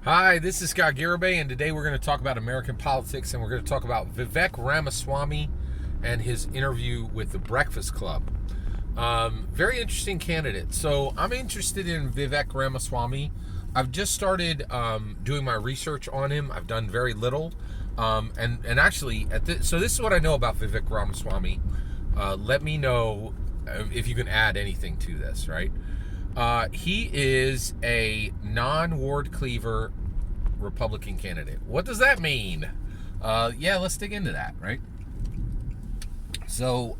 Hi, this is Scott Garibay, and today we're going to talk about American politics, and we're going to talk about Vivek Ramaswamy and his interview with the Breakfast Club. Very interesting candidate. So I'm interested in Vivek Ramaswamy. I've just started doing my research on him. I've done very little, and actually, so this is what I know about Vivek Ramaswamy. Let me know if you can add anything to this, right? He is a non-ward cleaver Republican candidate. What does that mean? Let's dig into that, right? So,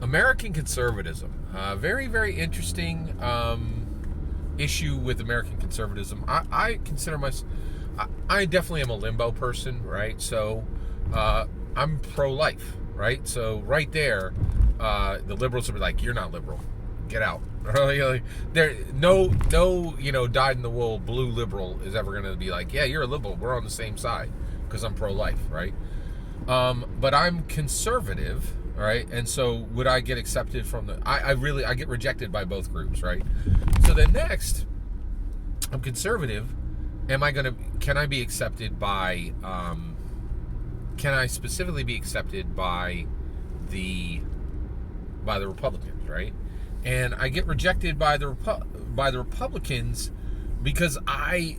American conservatism. Very, very interesting issue with American conservatism. I consider myself, I definitely am a limbo person, right? So, I'm pro-life, right? So, right there, the liberals will be like, you're not liberal. Get out. There, no, dyed-in-the-wool blue liberal is ever going to be like, yeah, you're a liberal. We're on the same side because I'm pro-life, right? But I'm conservative, right? And so would I get accepted from the? I get rejected by both groups, right? So then next, I'm conservative. Can I be accepted by? Can I specifically be accepted by the Republicans, right? And I get rejected by the Republicans because I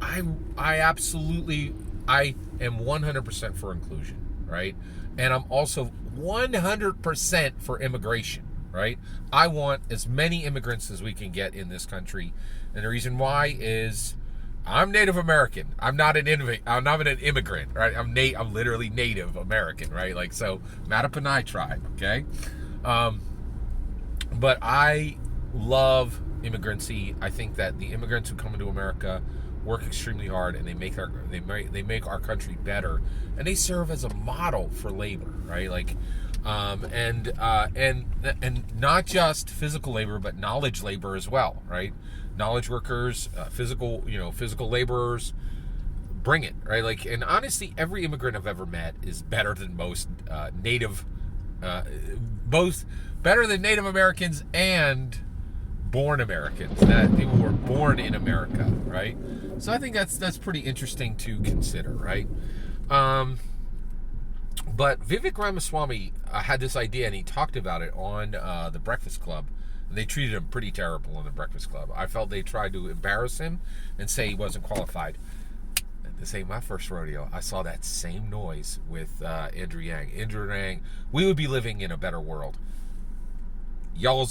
am 100% for inclusion, right? And I'm also 100% for immigration, right? I want as many immigrants as we can get in this country, and the reason why is I'm Native American. I'm not an immigrant, right? I'm literally Native American, right? Like, so Mattaponi tribe, okay? But I love immigrancy. I think that the immigrants who come into America work extremely hard, and they make our country better, and they serve as a model for labor, right? Like, and not just physical labor, but knowledge labor as well, right? Knowledge workers, physical laborers, bring it, right? Like, and honestly, every immigrant I've ever met is better than most better than Native Americans and born Americans, that people were born in America, right? So I think that's pretty interesting to consider, right? But Vivek Ramaswamy had this idea, and he talked about it on the Breakfast Club. And they treated him pretty terrible on the Breakfast Club. I felt they tried to embarrass him and say he wasn't qualified. This ain't my first rodeo. I saw that same noise with Andrew Yang. Andrew Yang, we would be living in a better world. Y'all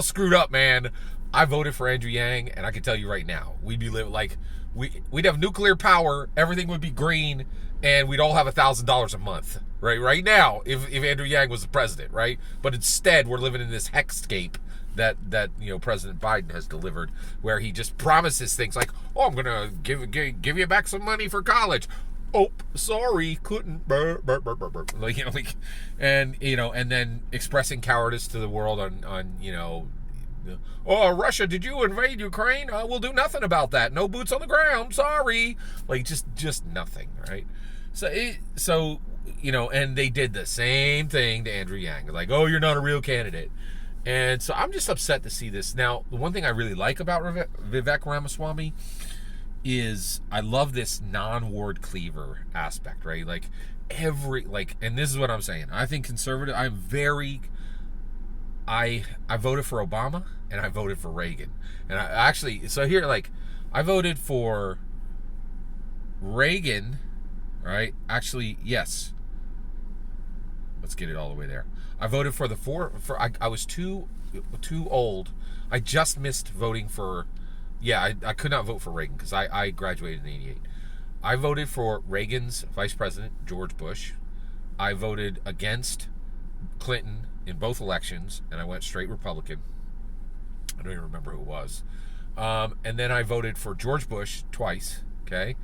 screwed up, man. I voted for Andrew Yang, and I can tell you right now, we'd be living like we'd have nuclear power. Everything would be green, and we'd all have $1,000 a month, right? Right now, if Andrew Yang was the president, right? But instead, we're living in this hexscape that President Biden has delivered, where he just promises things like, "Oh, I'm gonna give you back some money for college." Oh, sorry, couldn't. And then expressing cowardice to the world on oh, Russia, did you invade Ukraine? We'll do nothing about that. No boots on the ground. Sorry, like just nothing, right? So and they did the same thing to Andrew Yang, like, oh, you're not a real candidate. And so I'm just upset to see this. Now, the one thing I really like about Vivek Ramaswamy is I love this non-ward cleaver aspect, right? Like and this is what I'm saying. I think conservative. I voted for Obama and I voted for Reagan, and I voted for Reagan, right? Actually, yes. Let's get it all the way there. I voted for I was too old. I just missed voting for. Yeah, I could not vote for Reagan because I graduated in '88. I voted for Reagan's vice president, George Bush. I voted against Clinton in both elections, and I went straight Republican. I don't even remember who it was. And then I voted for George Bush twice, okay?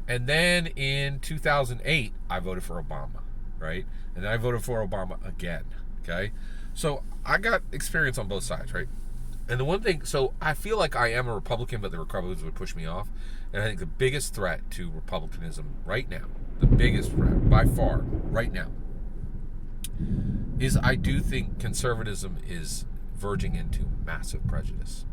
And then in 2008, I voted for Obama, right? And then I voted for Obama again, okay? So I got experience on both sides, right? And the one thing, so I feel like I am a Republican, but the Republicans would push me off. And I think the biggest threat to Republicanism right now, the biggest threat by far right now, is I do think conservatism is verging into massive prejudice.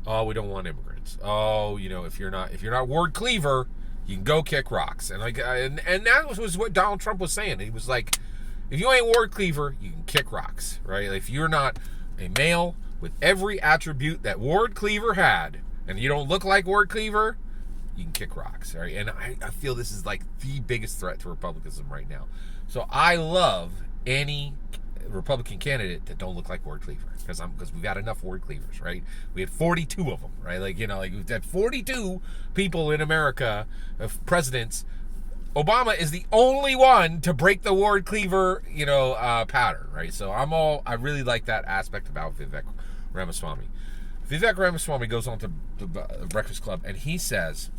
Oh, we don't want immigrants. Oh, if you're not Ward Cleaver, you can go kick rocks. And and that was what Donald Trump was saying. He was like, if you ain't Ward Cleaver, you can kick rocks, right? If you're not a male with every attribute that Ward Cleaver had, and you don't look like Ward Cleaver, you can kick rocks, right? And I feel this is like the biggest threat to republicanism right now. So I love any Republican candidate that don't look like Ward Cleaver, because we've got enough Ward Cleavers, right? We had 42 of them, right? We've had 42 people in America, presidents. Obama is the only one to break the Ward Cleaver, pattern, right? So I really like that aspect about Vivek Ramaswamy. Vivek Ramaswamy goes on to the Breakfast Club, and he says,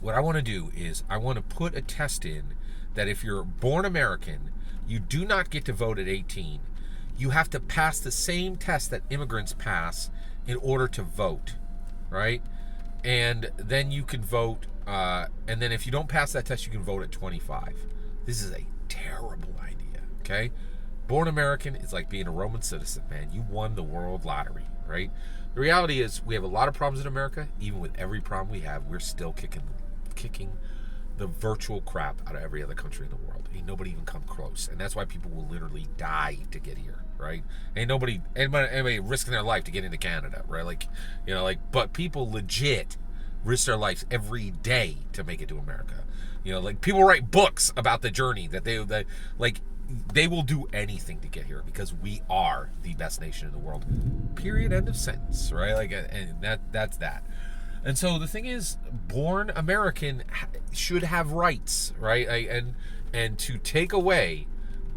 what I want to do is I want to put a test in that if you're born American, you do not get to vote at 18. You have to pass the same test that immigrants pass in order to vote, right? And then you can vote, and then if you don't pass that test, you can vote at 25. This is a terrible idea, okay? Born American is like being a Roman citizen, man. You won the world lottery, right? The reality is we have a lot of problems in America. Even with every problem we have, we're still kicking the virtual crap out of every other country in the world. Ain't nobody even come close. And that's why people will literally die to get here, right? Ain't anybody risking their life to get into Canada, right? But people legit risk their lives every day to make it to America. People write books about the journey that they will do anything to get here because we are the best nation in the world. Period. End of sentence, right? And that's that. And so the thing is, born American should have rights, right? And to take away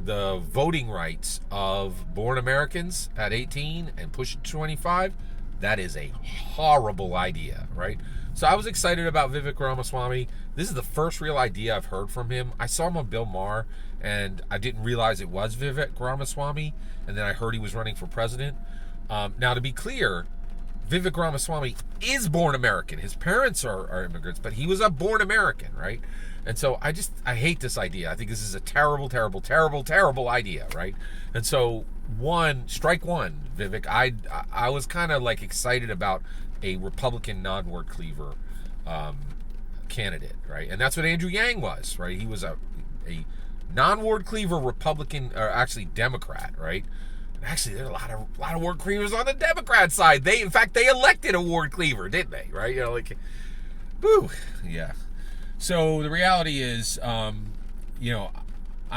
the voting rights of born Americans at 18 and push it to 25, that is a horrible idea, right? So I was excited about Vivek Ramaswamy. This is the first real idea I've heard from him. I saw him on Bill Maher, and I didn't realize it was Vivek Ramaswamy, and then I heard he was running for president. Now, to be clear, Vivek Ramaswamy is born American. His parents are immigrants, but he was a born American, right? And so I hate this idea. I think this is a terrible, terrible, terrible, terrible idea, right? And so strike one, Vivek. I was kind of like excited about a Republican non-Ward Cleaver candidate, right? And that's what Andrew Yang was, right? He was a non-Ward Cleaver Republican, or actually Democrat, right? Actually, there's a lot of Ward Cleavers on the Democrat side. In fact, they elected a Ward Cleaver, didn't they? Right? Whew, yeah. So the reality is, I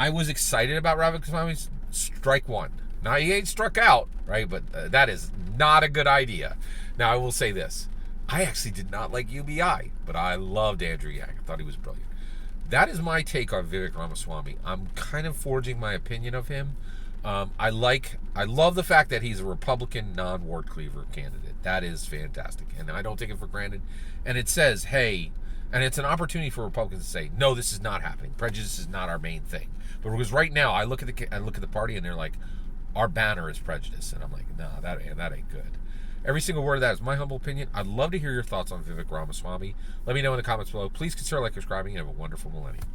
was excited about Ramaswamy's strike one. Now, he ain't struck out, right? But that is not a good idea. Now, I will say this. I actually did not like UBI, but I loved Andrew Yang. I thought he was brilliant. That is my take on Vivek Ramaswamy. I'm kind of forging my opinion of him. I love the fact that he's a Republican non-Ward Cleaver candidate. That is fantastic, and I don't take it for granted. And it says, hey, and it's an opportunity for Republicans to say, no, this is not happening. Prejudice is not our main thing. But because right now, I look at the party, and they're like, our banner is prejudice, and I'm like, no, that ain't good. Every single word of that is my humble opinion. I'd love to hear your thoughts on Vivek Ramaswamy. Let me know in the comments below. Please consider subscribing, and have a wonderful millennium.